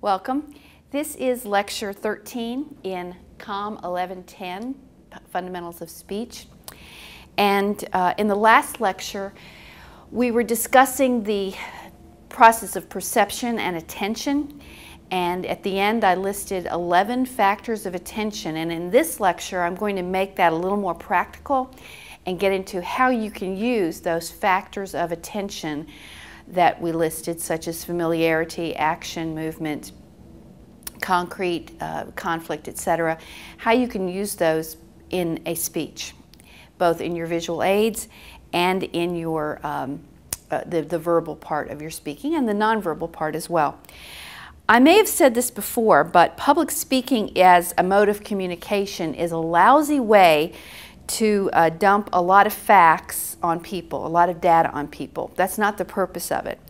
Welcome. This is lecture 13 in COMM 1110, Fundamentals of Speech. And in the last lecture, we were discussing the process of perception and attention. And at the end, I listed 11 factors of attention. And in this lecture, I'm going to make that a little more practical and get into how you can use those factors of attention that we listed, such as familiarity, action, movement, concrete, conflict, etc., how you can use those in a speech, both in your visual aids and in your the verbal part of your speaking and the nonverbal part as well. I may have said this before, but public speaking as a mode of communication is a lousy way to dump a lot of facts on people, a lot of data on people. That's not the purpose of it.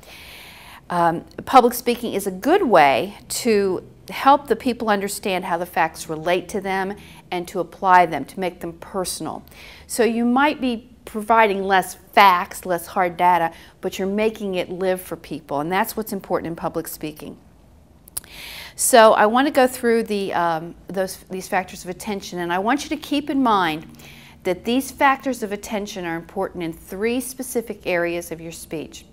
Public speaking is a good way to help the people understand how the facts relate to them and to apply them, to make them personal. So you might be providing less facts, less hard data, but you're making it live for people, and that's what's important in public speaking. So I want to go through these factors of attention, and I want you to keep in mind that these factors of attention are important in three specific areas of your speech.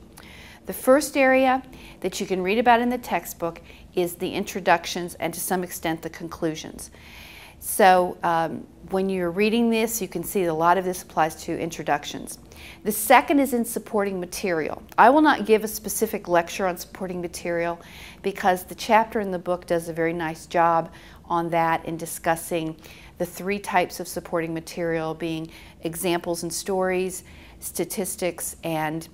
The first area that you can read about in the textbook is the introductions and to some extent the conclusions. So when you're reading this, you can see that a lot of this applies to introductions. The second is in supporting material. I will not give a specific lecture on supporting material because the chapter in the book does a very nice job on that in discussing the three types of supporting material, being examples and stories, statistics, and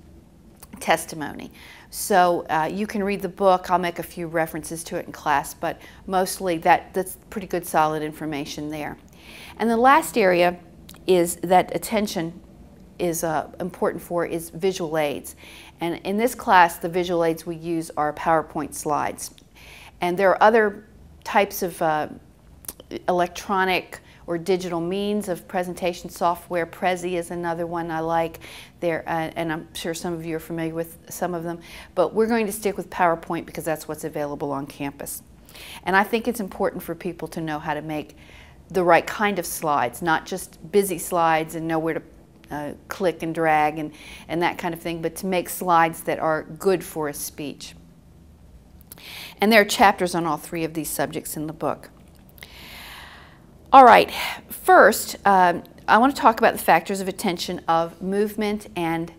testimony. So you can read the book. I'll make a few references to it in class, but mostly that's pretty good solid information there. And the last area is that attention is important for is visual aids. And in this class, the visual aids we use are PowerPoint slides. And there are other types of electronic or digital means of presentation software. Prezi is another one I like there, and I'm sure some of you are familiar with some of them, but we're going to stick with PowerPoint because that's what's available on campus. And I think it's important for people to know how to make the right kind of slides, not just busy slides and know where to click and drag and that kind of thing, but to make slides that are good for a speech. And there are chapters on all three of these subjects in the book. All right, first, I want to talk about the factors of attention of movement and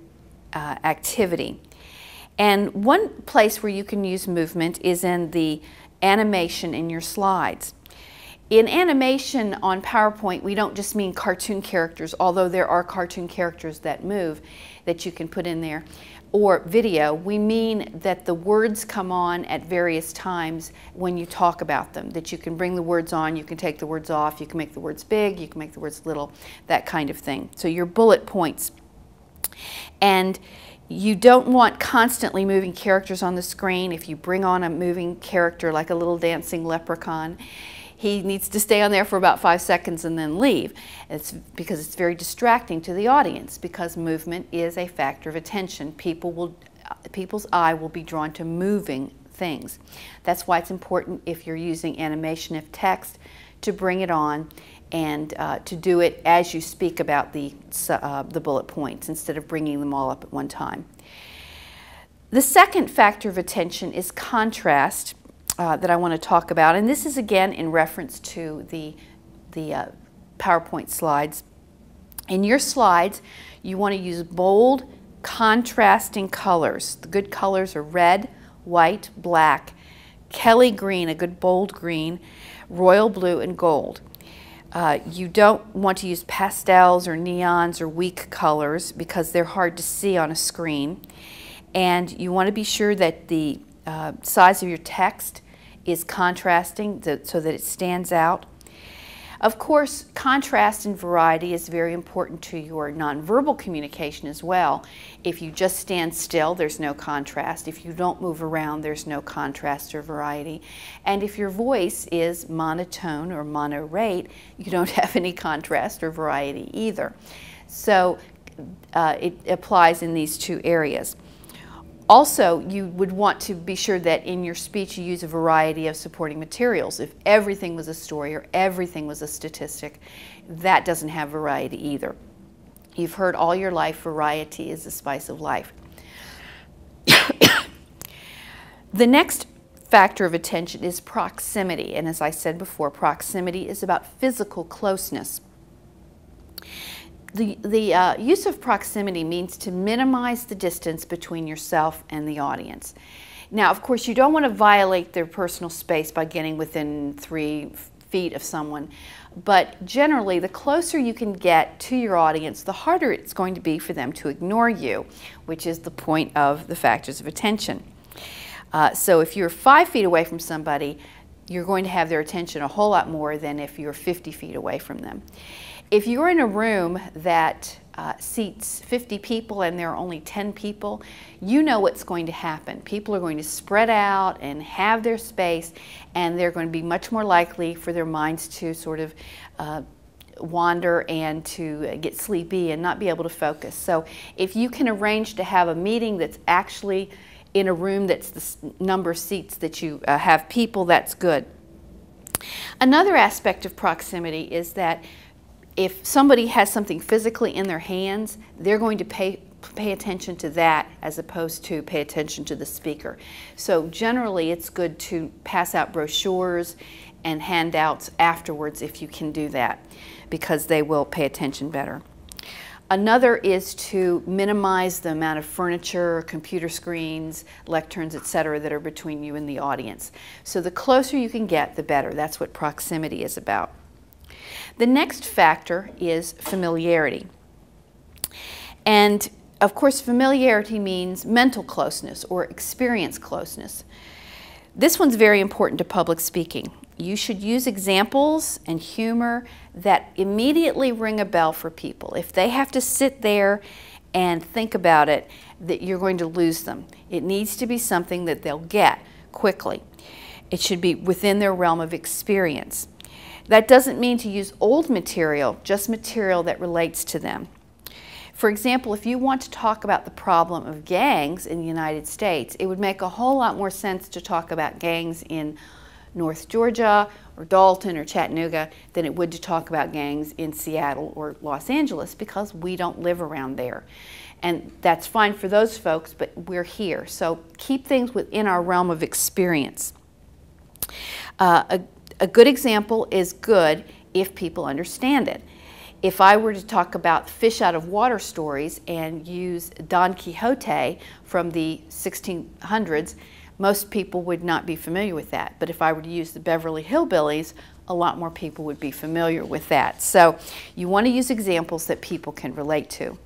activity. And one place where you can use movement is in the animation in your slides. In animation on PowerPoint, we don't just mean cartoon characters, although there are cartoon characters that move that you can put in there, or video. We mean that the words come on at various times when you talk about them, that you can bring the words on, you can take the words off, you can make the words big, you can make the words little, that kind of thing. So your bullet points. And you don't want constantly moving characters on the screen. If you bring on a moving character like a little dancing leprechaun, he needs to stay on there for about 5 seconds and then leave. It's because it's very distracting to the audience, because movement is a factor of attention. People's eye will be drawn to moving things. That's why it's important, if you're using animation of text, to bring it on and to do it as you speak about the bullet points instead of bringing them all up at one time. The second factor of attention is contrast. That I want to talk about, and this is again in reference to the PowerPoint slides. In your slides, you want to use bold, contrasting colors. The good colors are red, white, black, Kelly green, a good bold green, royal blue, and gold. You don't want to use pastels or neons or weak colors because they're hard to see on a screen. And you want to be sure that the size of your text is contrasting so that it stands out. Of course, contrast and variety is very important to your nonverbal communication as well. If you just stand still, there's no contrast. If you don't move around, there's no contrast or variety. And if your voice is monotone or mono-rate, you don't have any contrast or variety either. So it applies in these two areas. Also, you would want to be sure that in your speech you use a variety of supporting materials. If everything was a story or everything was a statistic, that doesn't have variety either. You've heard all your life, variety is the spice of life. The next factor of attention is proximity, and as I said before, proximity is about physical closeness. The use of proximity means to minimize the distance between yourself and the audience. Now, of course, you don't want to violate their personal space by getting within 3 feet of someone, but generally, the closer you can get to your audience, the harder it's going to be for them to ignore you, which is the point of the factors of attention. So if you're 5 feet away from somebody, you're going to have their attention a whole lot more than if you're 50 feet away from them. If you're in a room that seats 50 people and there are only 10 people, you know what's going to happen. People are going to spread out and have their space, and they're going to be much more likely for their minds to sort of wander and to get sleepy and not be able to focus. So if you can arrange to have a meeting that's actually in a room that's the number of seats that you have people, that's good. Another aspect of proximity is that if somebody has something physically in their hands, they're going to pay attention to that as opposed to pay attention to the speaker. So generally it's good to pass out brochures and handouts afterwards if you can do that, because they will pay attention better. Another is to minimize the amount of furniture, computer screens, lecterns, etc. that are between you and the audience. So the closer you can get, the better. That's what proximity is about. The next factor is familiarity. And of course, familiarity means mental closeness or experience closeness. This one's very important to public speaking. You should use examples and humor that immediately ring a bell for people. If they have to sit there and think about it, that you're going to lose them. It needs to be something that they'll get quickly. It should be within their realm of experience. That doesn't mean to use old material, just material that relates to them. For example, if you want to talk about the problem of gangs in the United States, it would make a whole lot more sense to talk about gangs in North Georgia or Dalton or Chattanooga than it would to talk about gangs in Seattle or Los Angeles, because we don't live around there. And that's fine for those folks, but we're here. So keep things within our realm of experience. A good example is good if people understand it. If I were to talk about fish out of water stories and use Don Quixote from the 1600s, most people would not be familiar with that. But if I were to use the Beverly Hillbillies, a lot more people would be familiar with that. So you want to use examples that people can relate to.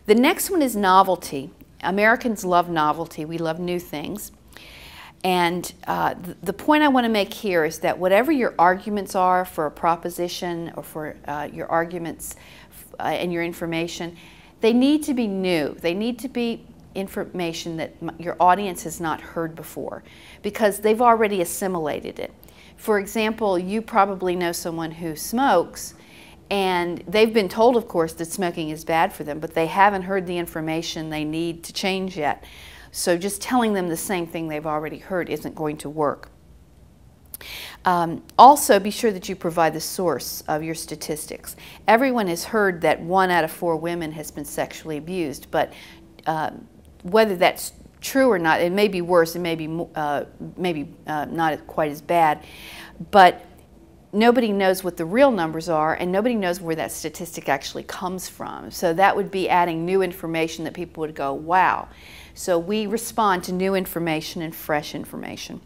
The next one is novelty. Americans love novelty. We love new things. And the point I want to make here is that whatever your arguments are for a proposition or for your arguments and your information, they need to be new. They need to be information that your audience has not heard before, because they've already assimilated it. For example, you probably know someone who smokes, and they've been told, of course, that smoking is bad for them, but they haven't heard the information they need to change yet. So just telling them the same thing they've already heard isn't going to work. Also, be sure that you provide the source of your statistics. Everyone has heard that 1 out of 4 women has been sexually abused, but whether that's true or not, it may be worse, it may be not quite as bad, but nobody knows what the real numbers are, and nobody knows where that statistic actually comes from. So that would be adding new information that people would go, wow. So we respond to new information and fresh information.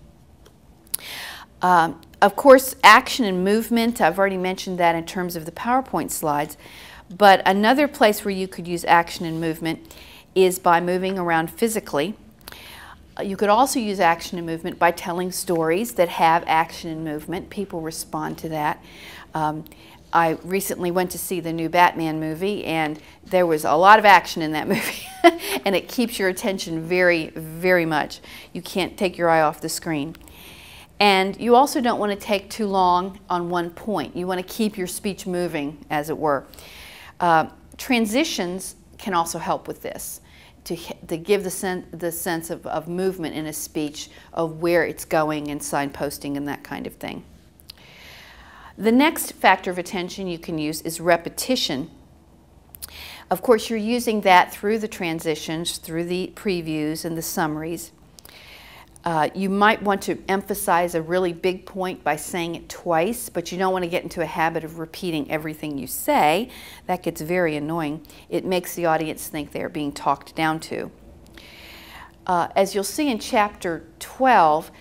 Of course, action and movement, I've already mentioned that in terms of the PowerPoint slides, but another place where you could use action and movement is by moving around physically. You could also use action and movement by telling stories that have action and movement. People respond to that. I recently went to see the new Batman movie, and there was a lot of action in that movie, and it keeps your attention very, very much. You can't take your eye off the screen. And you also don't want to take too long on one point. You want to keep your speech moving, as it were. Transitions can also help with this. to give the sense of movement in a speech, of where it's going and signposting and that kind of thing. The next factor of attention you can use is repetition. Of course, you're using that through the transitions, through the previews and the summaries. You might want to emphasize a really big point by saying it twice, but you don't want to get into a habit of repeating everything you say. That gets very annoying. It makes the audience think they're being talked down to. As you'll see in Chapter 12,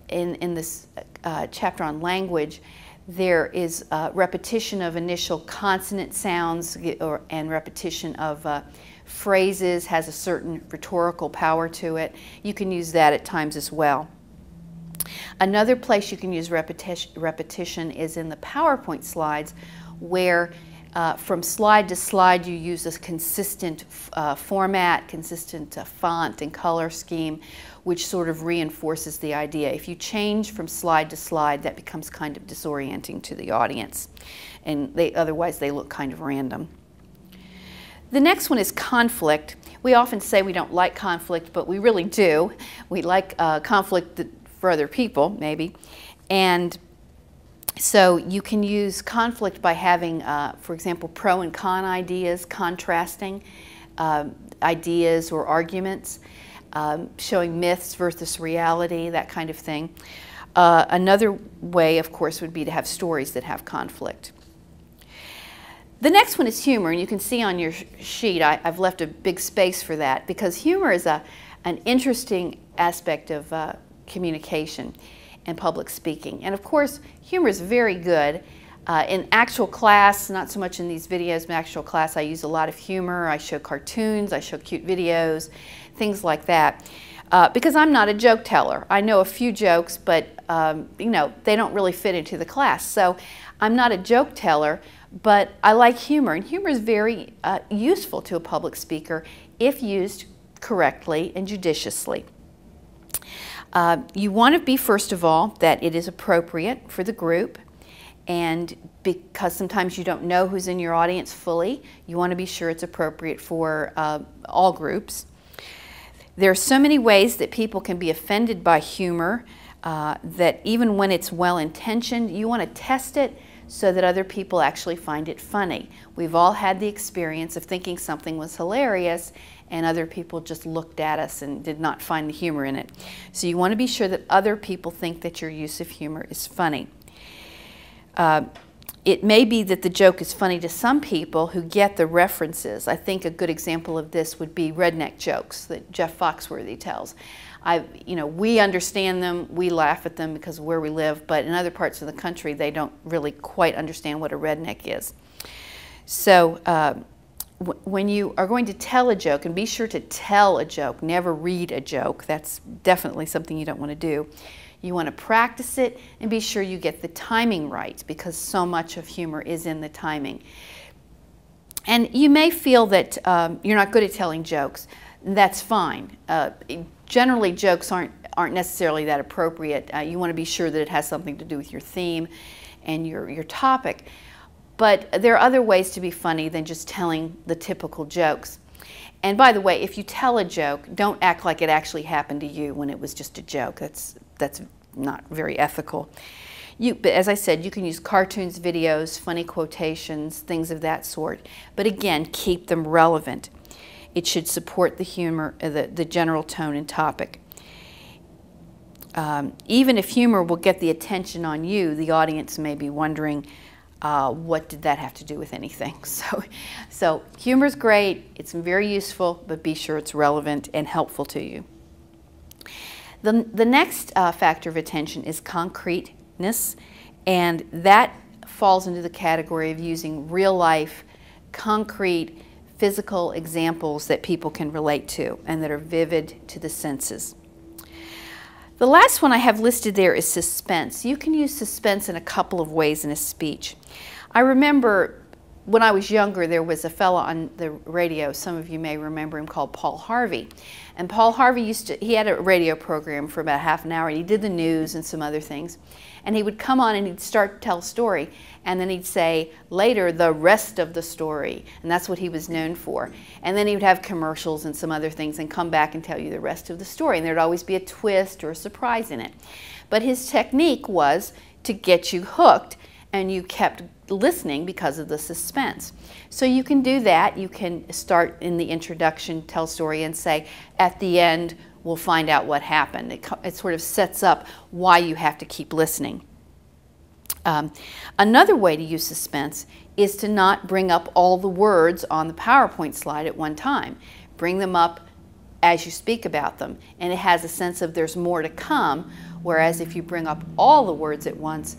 in this chapter on language, there is repetition of initial consonant sounds and repetition of phrases, has a certain rhetorical power to it. You can use that at times as well. Another place you can use repetition is in the PowerPoint slides, where from slide to slide you use a consistent format, consistent font and color scheme, which sort of reinforces the idea. If you change from slide to slide, that becomes kind of disorienting to the audience, and otherwise they look kind of random. The next one is conflict. We often say we don't like conflict, but we really do. We like conflict for other people, maybe. And so you can use conflict by having, for example, pro and con ideas, contrasting ideas or arguments, showing myths versus reality, that kind of thing. Another way, of course, would be to have stories that have conflict. The next one is humor, and you can see on your sheet I've left a big space for that, because humor is an interesting aspect of communication and public speaking. And of course, humor is very good. In actual class, not so much in these videos, but in actual class I use a lot of humor. I show cartoons, I show cute videos, things like that. Because I'm not a joke teller. I know a few jokes, but you know, they don't really fit into the class. So I'm not a joke teller, but I like humor, and humor is very useful to a public speaker if used correctly and judiciously. You want to be, first of all, that it is appropriate for the group, and because sometimes you don't know who's in your audience fully, you want to be sure it's appropriate for all groups. There are so many ways that people can be offended by humor that even when it's well-intentioned, you want to test it so that other people actually find it funny. We've all had the experience of thinking something was hilarious and other people just looked at us and did not find the humor in it. So you want to be sure that other people think that your use of humor is funny. It may be that the joke is funny to some people who get the references. I think a good example of this would be redneck jokes that Jeff Foxworthy tells. You know, we understand them, we laugh at them because of where we live, but in other parts of the country they don't really quite understand what a redneck is. So when you are going to tell a joke, and be sure to tell a joke, never read a joke, that's definitely something you don't want to do. You want to practice it and be sure you get the timing right, because so much of humor is in the timing. And you may feel that you're not good at telling jokes. That's fine. Generally, jokes aren't necessarily that appropriate. You want to be sure that it has something to do with your theme and your topic. But there are other ways to be funny than just telling the typical jokes. And by the way, if you tell a joke, don't act like it actually happened to you when it was just a joke. That's not very ethical. But as I said, you can use cartoons, videos, funny quotations, things of that sort. But again, keep them relevant. It should support the humor, the general tone and topic. Even if humor will get the attention on you, the audience may be wondering, what did that have to do with anything? So humor's great, it's very useful, but be sure it's relevant and helpful to you. The next factor of attention is concreteness, and that falls into the category of using real-life, concrete, physical examples that people can relate to and that are vivid to the senses. The last one I have listed there is suspense. You can use suspense in a couple of ways in a speech. I remember when I was younger, there was a fellow on the radio, some of you may remember him, called Paul Harvey. And Paul Harvey he had a radio program for about half an hour, and he did the news and some other things. And he would come on and he'd start to tell a story, and then he'd say later the rest of the story, and that's what he was known for. And then he would have commercials and some other things and come back and tell you the rest of the story, and there'd always be a twist or a surprise in it. But his technique was to get you hooked, and you kept listening because of the suspense. So you can do that. You can start in the introduction, tell story, and say, at the end, we'll find out what happened. It sort of sets up why you have to keep listening. Another way to use suspense is to not bring up all the words on the PowerPoint slide at one time. Bring them up as you speak about them, and it has a sense of there's more to come, whereas if you bring up all the words at once,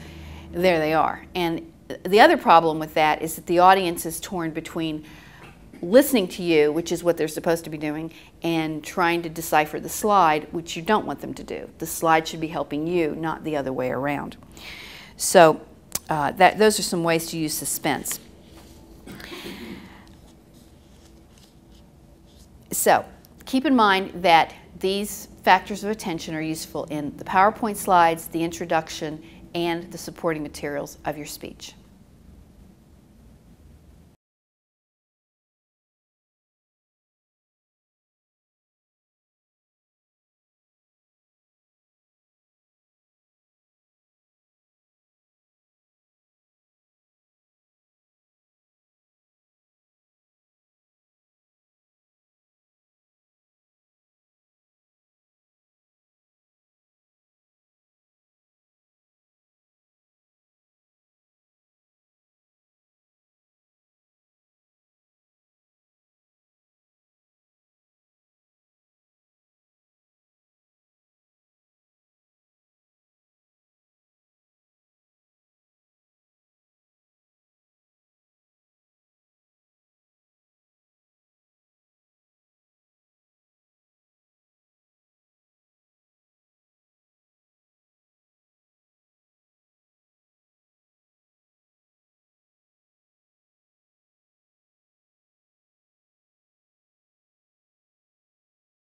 there they are. And the other problem with that is that the audience is torn between listening to you, which is what they're supposed to be doing, and trying to decipher the slide, which you don't want them to do. The slide should be helping you, not the other way around. So those are some ways to use suspense. So keep in mind that these factors of attention are useful in the PowerPoint slides, the introduction, and the supporting materials of your speech.